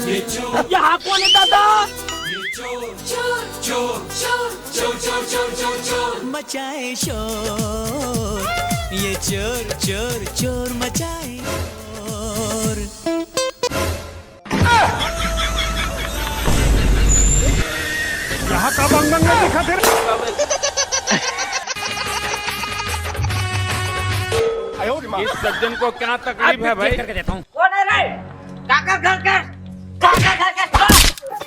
यहाँ कौन है दादा? मचाए शोर, ये चोर चोर चोर मचाए शोर। यहाँ का बंगन में दिखा तेरे। इस सज्जन को क्या तकलीफ है भाई? करके देता हूँ। कौन है रे? काकर घर के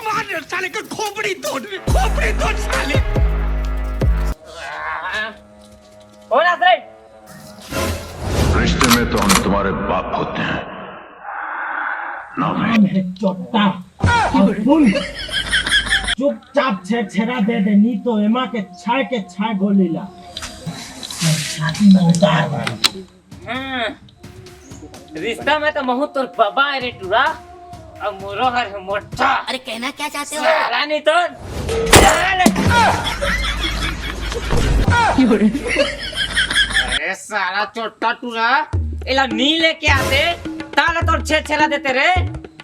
मार साले का खोपड़ी तोड़ साले। कौन है रे? रिश्ते में तो हम तुम्हारे बाप होते हैं ना मैं। चोट्टा और सुन, चुपचाप छेड़ा दे दे, नहीं तो एमा के छाय गोली ला छाती में उतार। रिश्ता में तो महू तोर बाबा है रे टूरा, अब मोरो हर मोटा। अरे कहना क्या चाहते हो? साला नहीं तो अरे साला चोट्टा टूरा इला नी लेके आते ताला तोर छेड़ा देते रे।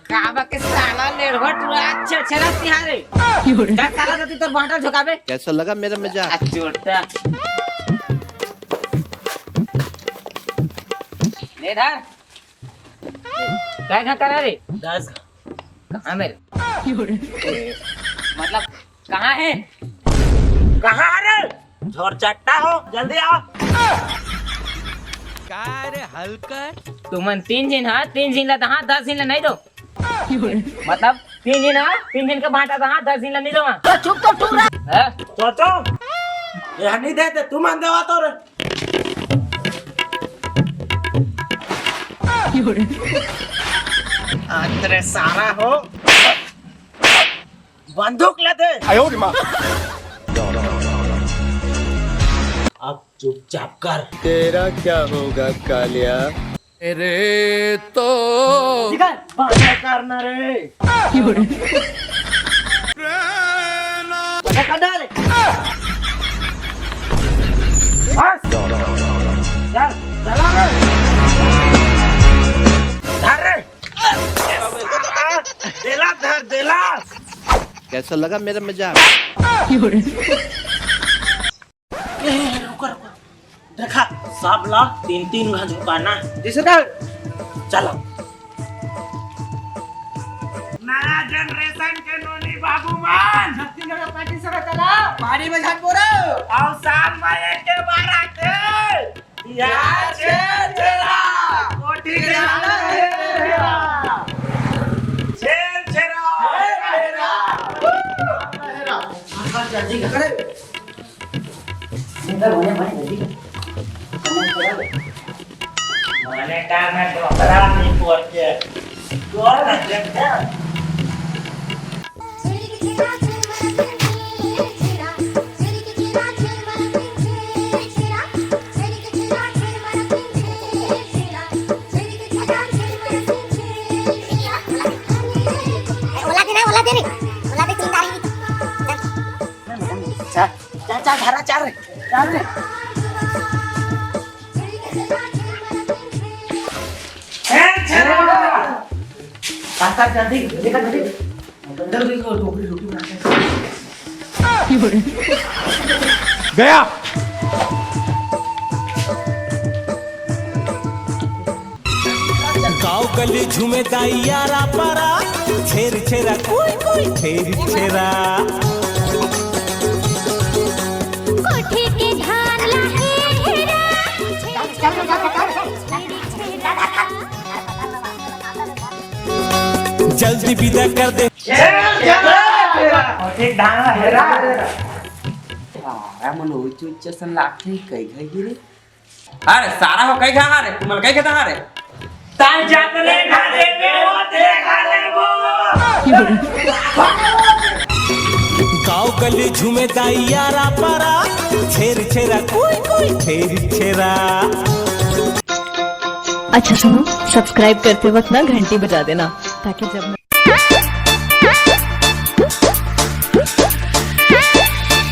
काबा के साला लेरवा टूरा छेड़ा तिहारे क्या साला देती तोर बांटा झुकाबे। कैसा लगा मेरा मजाक? चोट्टा ले धर क्या करा रे? 10 कहाँ मेरे मतलब कहाँ है? कहाँ रे? झोर चट्टा हो, जल्दी आओ। कार हल्का तुमन 3 दिन हाँ 3 दिन ला हाँ 10 दिन ला नहीं दो। मतलब 3 दिन हाँ 3 दिन का बांटा हाँ 10 दिन ला नहीं दो। चुप तो टूरा। तो यह नहीं देते तुम मान देवा तो रे। तेरे सारा हो बंदूक ले दे। अब चुपचाप कर। तेरा क्या होगा कालिया? अरे तो करना रे डाले। चल चला रे। धर रे। देला कैसा लगा मेरा मजाक? रुको देखा सब ला 3 घा झुकाना जिसे डर। चलो नया जनरेशन के नोनी बाबूमान पार्टी से चला पानी में झट बोरो और साल में एक के बार आते यार तेरा कोठी के जल्दी करे इधर होने भाई जल्दी मैंने कहा मैं डॉक्टर नहीं पहुंचे कौन है? चल घरा चल रे जल्दी गया गाँव गली झूमे दाइयारा पारा छेर छेरा कोई छेर छेरा। कोठी के धान लाहे हेरा। जल्दी विदा कर दे। ठीक धान हेरा मन उच्चसन लागते कई गई रे। अरे सारा हो कई खा रे तुमल कई खाता रे तान जातले खाले पे होते खाले वो। गाँव गली झूमे दाइयारा पारा छेर छेरा कोई छेर छेरा। अच्छा सुनो, सब्सक्राइब करते वक्त ना घंटी बजा देना ताकि जब मैं